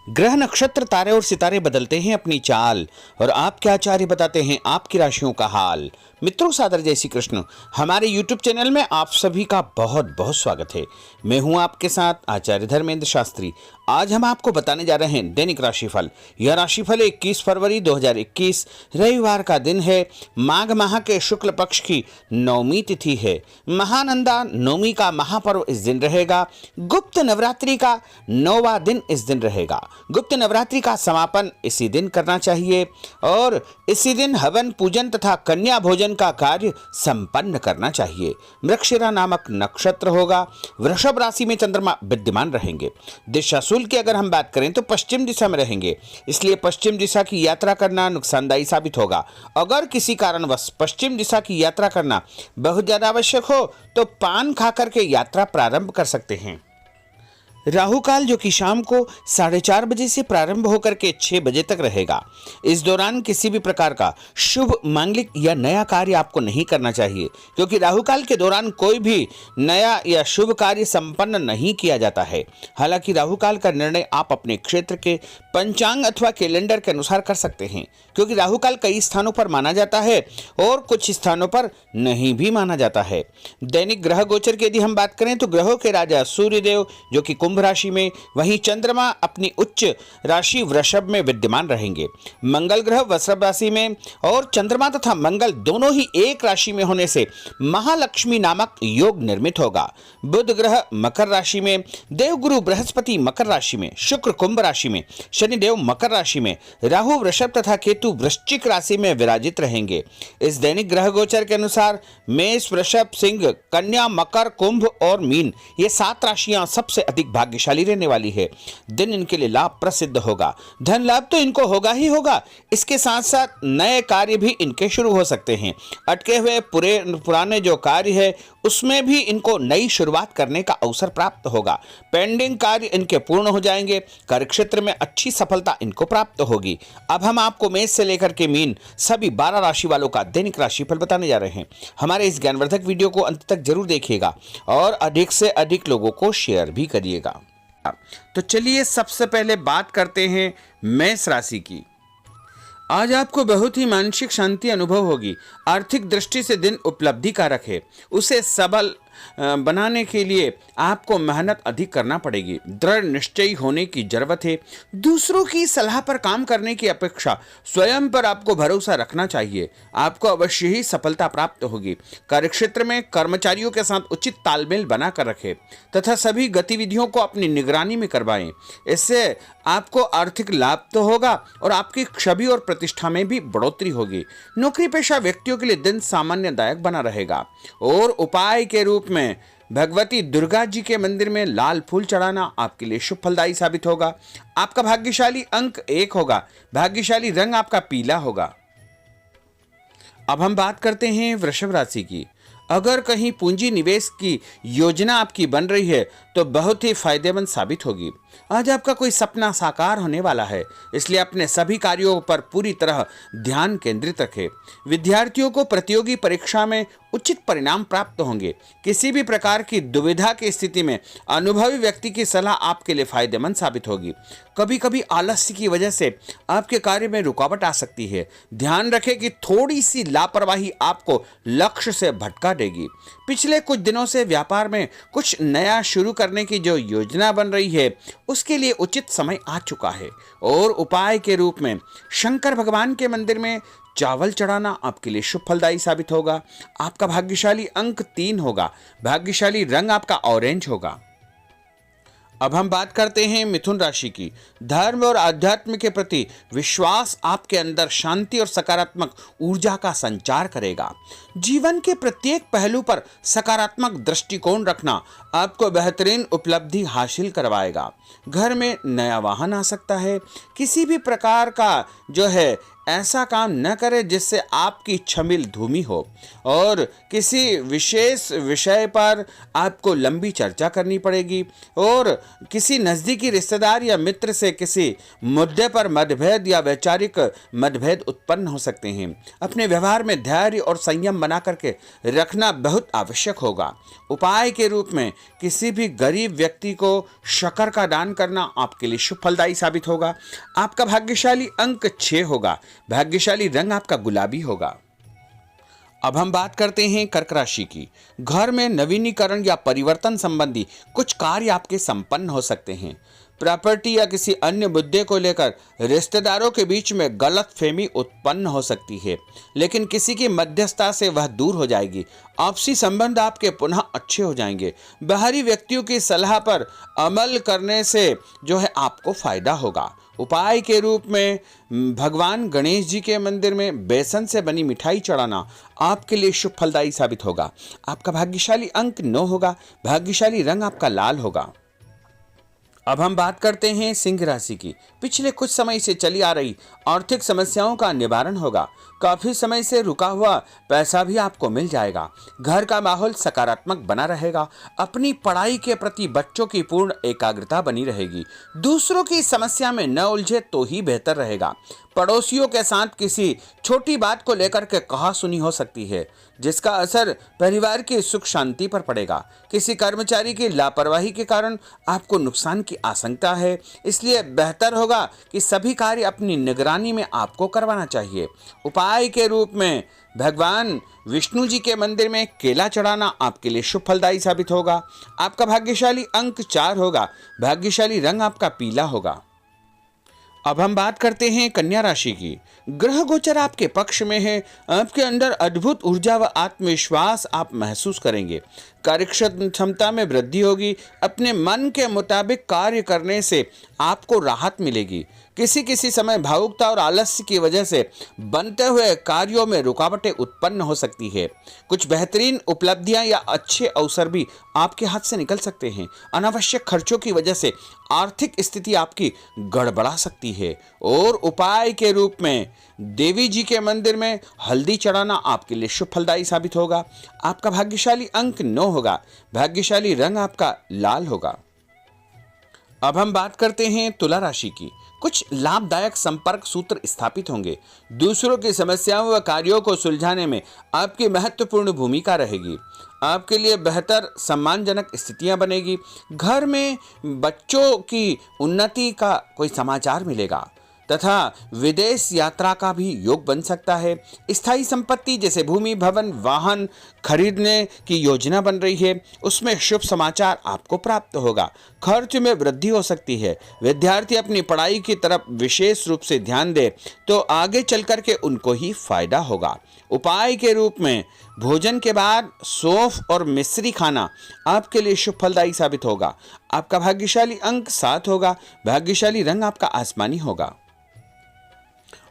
ग्रह नक्षत्र तारे और सितारे बदलते हैं अपनी चाल और आपके आचार्य बताते हैं आपकी राशियों का हाल। मित्रों, सादर जय श्री कृष्ण। हमारे YouTube चैनल में आप सभी का बहुत बहुत स्वागत है। मैं हूं आपके साथ आचार्य धर्मेंद्र शास्त्री। आज हम आपको बताने जा रहे हैं दैनिक राशिफल। यह राशिफल 21 फरवरी 2021 रविवार का दिन है। माघ माह के शुक्ल पक्ष की नवमी तिथि है। महानंदा नवमी का महापर्व इस दिन रहेगा। गुप्त नवरात्रि का 9वां दिन इस दिन रहेगा। गुप्त नवरात्रि का समापन इसी दिन करना चाहिए और इसी दिन हवन पूजन तथा कन्या भोजन का कार्य संपन्न करना चाहिए। मृगशिरा नामक नक्षत्र होगा। वृषभ राशि में चंद्रमा विद्यमान रहेंगे। दिशा शूल की अगर हम बात करें तो पश्चिम दिशा में रहेंगे, इसलिए पश्चिम दिशा की यात्रा करना नुकसानदायी साबित होगा। अगर किसी कारणवश पश्चिम दिशा की यात्रा करना बहुत ज्यादा आवश्यक हो तो पान खाकर के यात्रा प्रारंभ कर सकते हैं। राहु काल जो कि शाम को 4:30 बजे से प्रारंभ होकर के 6 बजे तक रहेगा। इस दौरान किसी भी प्रकार का शुभ मांगलिक या नया कार्य आपको नहीं करना चाहिए, क्योंकि राहु काल के दौरान कोई भी नया या शुभ कार्य संपन्न नहीं किया जाता है। हालांकि राहु काल का निर्णय आप अपने क्षेत्र के पंचांग अथवा कैलेंडर के अनुसार कर सकते हैं, क्योंकि राहु काल कई स्थानों पर माना जाता है और कुछ स्थानों पर नहीं भी माना जाता है। दैनिक ग्रह गोचर की यदि हम बात करें तो ग्रहों के राजा सूर्यदेव जो कि कुंभ राशि में, वहीं चंद्रमा अपनी उच्च राशि वृषभ में विद्यमान रहेंगे। मंगल ग्रह वृषभ राशि में और चंद्रमा तथा मंगल दोनों ही एक राशि में होने से महालक्ष्मी नामक योग निर्मित होगा। बुध ग्रह मकर राशि में, देवगुरु बृहस्पति मकर राशि में, शुक्र कुंभ राशि में, शनिदेव मकर राशि में, राहु वृषभ तथा केतु वृश्चिक राशि में विराजित रहेंगे। इस दैनिक ग्रह गोचर के अनुसार मेष, वृषभ, सिंह, कन्या, मकर, कुंभ और मीन ये 7 राशियां सबसे अधिक भाग्यशाली रहने वाली है। दिन इनके लिए लाभ प्रसिद्ध होगा। धन लाभ तो इनको होगा ही होगा, इसके साथ साथ नए कार्य भी इनके शुरू हो सकते हैं। अटके हुए पुराने जो कार्य है उसमें भी इनको नई शुरुआत करने का अवसर प्राप्त होगा। पेंडिंग कार्य इनके पूर्ण हो जाएंगे। कार्यक्षेत्र में अच्छी सफलता इनको प्राप्त होगी। अब हम आपको मेष से लेकर के मीन सभी 12 राशि वालों का दैनिक राशिफल बताने जा रहे हैं। हमारे इस ज्ञानवर्धक वीडियो को अंत तक जरूर देखिएगा और अधिक से अधिक लोगों को शेयर भी करिएगा। तो चलिए सबसे पहले बात करते हैं मेष राशि की। आज आपको बहुत ही मानसिक शांति अनुभव होगी। आर्थिक दृष्टि से दिन उपलब्धि कारक है। उसे सबल बनाने के लिए आपको मेहनत अधिक करना पड़ेगी। दृढ़ निश्चयी होने की जरूरत है। दूसरों की सलाह पर काम करने की अपेक्षा स्वयं पर आपको भरोसा रखना चाहिए। आपको अवश्य ही सफलता प्राप्त होगी। कार्यक्षेत्र में कर्मचारियों के साथ उचित तालमेल बनाकर रखें तथा सभी गतिविधियों को अपनी निगरानी में करवाएं। इससे आपको आर्थिक लाभ तो होगा और आपकी छवि और प्रतिष्ठा में भी बढ़ोतरी होगी। नौकरी पेशा व्यक्तियों के लिए दिन सामान्यदायक बना रहेगा और उपाय के रूप में भगवती दुर्गा जी के मंदिर में लाल फूल चढ़ाना आपके लिए शुभ फलदायी साबित होगा। आपका भाग्यशाली अंक 1 होगा। भाग्यशाली रंग आपका पीला होगा। अब हम बात करते हैं वृषभ राशि की। अगर कहीं पूंजी निवेश की योजना आपकी बन रही है तो बहुत ही फायदेमंद साबित होगी। आज आपका कोई सपना साकार होने वाला है, इसलिए अपने सभी कार्यों पर पूरी तरह ध्यान केंद्रित रखें। विद्यार्थियों को प्रतियोगी परीक्षा में उचित परिणाम प्राप्त होंगे। किसी भी प्रकार की दुविधा की स्थिति में अनुभवी व्यक्ति की सलाह आपके लिए फायदेमंद साबित होगी। कभी कभी आलस्य की वजह से आपके कार्य में रुकावट आ सकती है। ध्यान रखें कि थोड़ी सी लापरवाही आपको लक्ष्य से भटका देगी। पिछले कुछ दिनों से व्यापार में कुछ नया शुरू करने की जो योजना बन रही है उसके लिए उचित समय आ चुका है और उपाय के रूप में शंकर भगवान के मंदिर में चावल चढ़ाना आपके लिए शुभ फलदायी साबित होगा। आपका भाग्यशाली अंक 3 होगा। भाग्यशाली रंग आपका ऑरेंज होगा। अब हम बात करते हैं मिथुन राशि की। धर्म और आध्यात्म के प्रति विश्वास आपके अंदर शांति और सकारात्मक ऊर्जा का संचार करेगा। जीवन के प्रत्येक पहलू पर सकारात्मक दृष्टिकोण रखना आपको बेहतरीन उपलब्धि हासिल करवाएगा। घर में नया वाहन आ सकता है। किसी भी प्रकार का जो है ऐसा काम न करें जिससे आपकी छमिल धूमी हो और किसी विशेष विषय पर आपको लंबी चर्चा करनी पड़ेगी और किसी नज़दीकी रिश्तेदार या मित्र से किसी मुद्दे पर मतभेद या वैचारिक मतभेद उत्पन्न हो सकते हैं। अपने व्यवहार में धैर्य और संयम बना करके रखना बहुत आवश्यक होगा। उपाय के रूप में किसी भी गरीब व्यक्ति को शक्कर का दान करना आपके लिए शुभ फलदायी साबित होगा। आपका भाग्यशाली अंक 6 होगा। भाग्यशाली रंग आपका गुलाबी होगा। अब हम बात करते हैं कर्क राशि की। घर में नवीनीकरण या परिवर्तन संबंधी कुछ कार्य आपके संपन्न हो सकते हैं। प्रॉपर्टी या किसी अन्य मुद्दे को लेकर रिश्तेदारों के बीच में गलतफहमी उत्पन्न हो सकती है, लेकिन किसी की मध्यस्थता से वह दूर हो जाएगी। आपसी संबंध आपके पुनः अच्छे हो जाएंगे। बाहरी व्यक्तियों की सलाह पर अमल करने से जो है आपको फायदा होगा। उपाय के रूप में भगवान गणेश जी के मंदिर में बेसन से बनी मिठाई चढ़ाना आपके लिए शुभ फलदायी साबित होगा। आपका भाग्यशाली अंक 9 होगा। भाग्यशाली रंग आपका लाल होगा। अब हम बात करते हैं सिंह राशि की। पिछले कुछ समय से चली आ रही आर्थिक समस्याओं का निवारण होगा। काफी समय से रुका हुआ पैसा भी आपको मिल जाएगा। घर का माहौल सकारात्मक बना रहेगा। अपनी पढ़ाई के प्रति बच्चों की पूर्ण एकाग्रता बनी रहेगी। दूसरों की समस्या में न उलझे तो ही बेहतर रहेगा। पड़ोसियों के साथ किसी छोटी बात को लेकर के कहासुनी हो सकती है, जिसका असर परिवार की सुख शांति पर पड़ेगा। किसी कर्मचारी की लापरवाही के कारण आपको नुकसान की आशंका है, इसलिए बेहतर होगा कि सभी कार्य अपनी निगरानी में आपको करवाना चाहिए। उपाय के रूप में भगवान विष्णु जी के मंदिर में केला चढ़ाना आपके लिए शुभ फलदायी साबित होगा। आपका भाग्यशाली अंक 4 होगा। भाग्यशाली रंग आपका पीला होगा। अब हम बात करते हैं कन्या राशि की। ग्रह गोचर आपके पक्ष में है। आपके अंदर अद्भुत ऊर्जा व आत्मविश्वास आप महसूस करेंगे। कार्यक्षमता में वृद्धि होगी। अपने मन के मुताबिक कार्य करने से आपको राहत मिलेगी। किसी समय भावुकता और आलस्य की वजह से बनते हुए कार्यों में रुकावटें उत्पन्न हो सकती है। कुछ बेहतरीन उपलब्धियां या अच्छे अवसर भी आपके हाथ से निकल सकते हैं। अनावश्यक खर्चों की वजह से आर्थिक स्थिति आपकी गड़बड़ा सकती है और उपाय के रूप में देवी जी के मंदिर में हल्दी चढ़ाना आपके लिए शुभ फलदायी साबित होगा। आपका भाग्यशाली अंक 9 होगा। भाग्यशाली रंग आपका लाल होगा। अब हम बात करते हैं तुला राशि की। कुछ लाभदायक संपर्क सूत्र स्थापित होंगे। दूसरों की समस्याओं व कार्यों को सुलझाने में आपकी महत्वपूर्ण भूमिका रहेगी। आपके लिए बेहतर सम्मानजनक स्थितियां बनेगी। घर में बच्चों की उन्नति का कोई समाचार मिलेगा तथा विदेश यात्रा का भी योग बन सकता है। स्थायी संपत्ति जैसे भूमि, भवन, वाहन खरीदने की योजना बन रही है, उसमें शुभ समाचार आपको प्राप्त होगा। खर्च में वृद्धि हो सकती है। विद्यार्थी अपनी पढ़ाई की तरफ विशेष रूप से ध्यान दे तो आगे चल कर के उनको ही फायदा होगा। उपाय के रूप में भोजन के बाद सौंफ और मिश्री खाना आपके लिए शुभ फलदायी साबित होगा। आपका भाग्यशाली अंक 7 होगा। भाग्यशाली रंग आपका आसमानी होगा।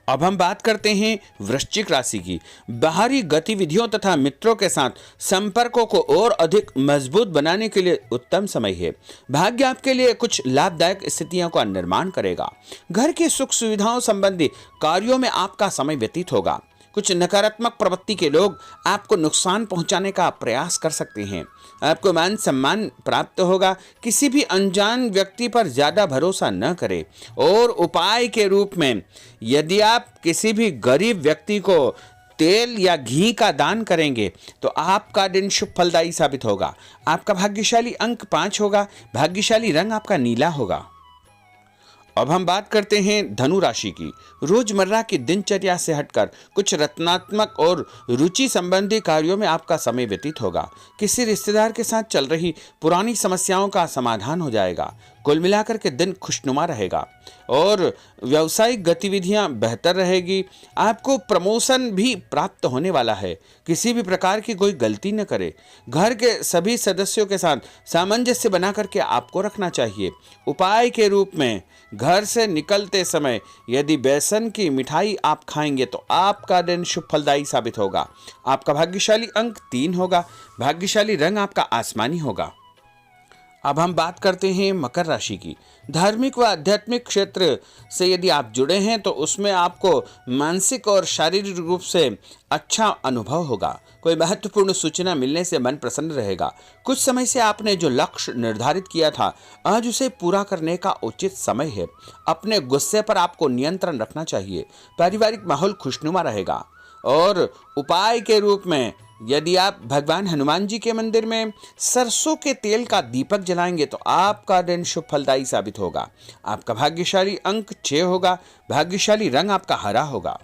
अब हम बात करते हैं वृश्चिक राशि की। बाहरी गतिविधियों तथा मित्रों के साथ संपर्कों को और अधिक मजबूत बनाने के लिए उत्तम समय है। भाग्य आपके लिए कुछ लाभदायक स्थितियों का निर्माण करेगा। घर की सुख सुविधाओं संबंधी कार्यों में आपका समय व्यतीत होगा। कुछ नकारात्मक प्रवृत्ति के लोग आपको नुकसान पहुंचाने का प्रयास कर सकते हैं। आपको मान सम्मान प्राप्त होगा। किसी भी अनजान व्यक्ति पर ज्यादा भरोसा न करें और उपाय के रूप में यदि आप किसी भी गरीब व्यक्ति को तेल या घी का दान करेंगे तो आपका दिन शुभ फलदायी साबित होगा। आपका भाग्यशाली अंक 5 होगा। भाग्यशाली रंग आपका नीला होगा। अब हम बात करते हैं धनु राशि की। रोजमर्रा की दिनचर्या से हटकर कुछ रचनात्मक और रुचि संबंधी कार्यों में आपका समय व्यतीत होगा। किसी रिश्तेदार के साथ चल रही पुरानी समस्याओं का समाधान हो जाएगा। कुल मिलाकर के दिन खुशनुमा रहेगा और व्यावसायिक गतिविधियां बेहतर रहेगी। आपको प्रमोशन भी प्राप्त होने वाला है। किसी भी प्रकार की कोई गलती न करें। घर के सभी सदस्यों के साथ सामंजस्य बना करके आपको रखना चाहिए। उपाय के रूप में घर से निकलते समय यदि बेसन की मिठाई आप खाएंगे तो आपका दिन शुभ फलदायी साबित होगा। आपका भाग्यशाली अंक 3 होगा। भाग्यशाली रंग आपका आसमानी होगा। अब हम बात करते हैं मकर राशि की। धार्मिक व आध्यात्मिक क्षेत्र से यदि आप जुड़े हैं तो उसमें आपको मानसिक और शारीरिक रूप से अच्छा अनुभव होगा। कोई महत्वपूर्ण सूचना मिलने से मन प्रसन्न रहेगा। कुछ समय से आपने जो लक्ष्य निर्धारित किया था, आज उसे पूरा करने का उचित समय है। अपने गुस्से पर आपको नियंत्रण रखना चाहिए। पारिवारिक माहौल खुशनुमा रहेगा। और उपाय के रूप में यदि आप भगवान हनुमान जी के मंदिर में सरसों के तेल का दीपक जलाएंगे तो आपका दिन शुभ फलदायी साबित होगा। आपका भाग्यशाली अंक 6 होगा। भाग्यशाली रंग आपका हरा होगा।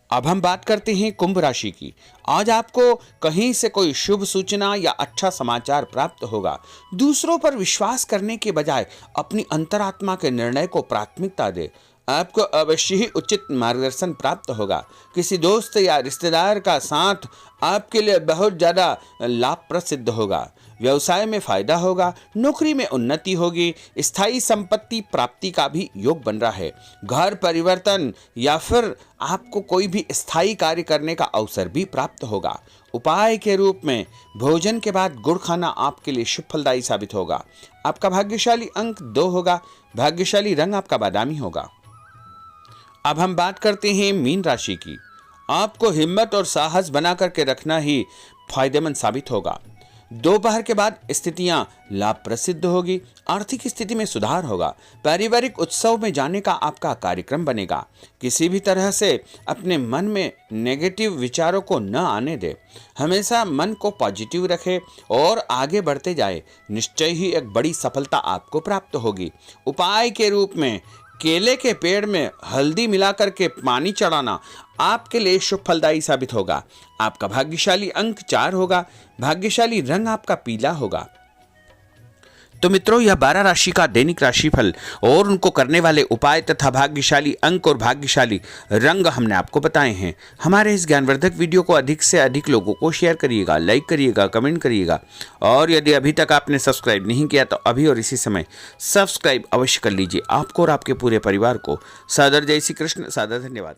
अब हम बात करते हैं कुंभ राशि की। आज आपको कहीं से कोई शुभ सूचना या अच्छा समाचार प्राप्त होगा। दूसरों पर विश्वास करने के बजाय अपनी अंतरात्मा के निर्णय को प्राथमिकता दे। आपको अवश्य ही उचित मार्गदर्शन प्राप्त होगा। किसी दोस्त या रिश्तेदार का साथ आपके लिए बहुत ज़्यादा लाभप्रद सिद्ध होगा। व्यवसाय में फायदा होगा। नौकरी में उन्नति होगी। स्थायी संपत्ति प्राप्ति का भी योग बन रहा है। घर परिवर्तन या फिर आपको कोई भी स्थायी कार्य करने का अवसर भी प्राप्त होगा। उपाय के रूप में भोजन के बाद गुड़ खाना आपके लिए शुभ फलदायी साबित होगा। आपका भाग्यशाली अंक 2 होगा। भाग्यशाली रंग आपका बादामी होगा। अब हम बात करते हैं मीन राशि की। आपको हिम्मत और साहस बना करके रखना ही फायदेमंद साबित होगा। दोपहर के बाद स्थितियां लाभ प्रसिद्ध होगी। आर्थिक स्थिति में सुधार होगा। पारिवारिक उत्सव में जाने का आपका कार्यक्रम बनेगा। किसी भी तरह से अपने मन में नेगेटिव विचारों को न आने दे। हमेशा मन को पॉजिटिव रखें और आगे बढ़ते जाए। निश्चय ही एक बड़ी सफलता आपको प्राप्त होगी। उपाय के रूप में केले के पेड़ में हल्दी मिलाकर के पानी चढ़ाना आपके लिए शुभ फलदायी साबित होगा। आपका भाग्यशाली अंक 4 होगा। भाग्यशाली रंग आपका पीला होगा। तो मित्रों, यह 12 राशि का दैनिक राशिफल और उनको करने वाले उपाय तथा भाग्यशाली अंक और भाग्यशाली रंग हमने आपको बताए हैं। हमारे इस ज्ञानवर्धक वीडियो को अधिक से अधिक लोगों को शेयर करिएगा, लाइक करिएगा, कमेंट करिएगा। और यदि अभी तक आपने सब्सक्राइब नहीं किया तो अभी और इसी समय सब्सक्राइब अवश्य कर लीजिए। आपको और आपके पूरे परिवार को सादर जय श्री कृष्ण, सादर धन्यवाद।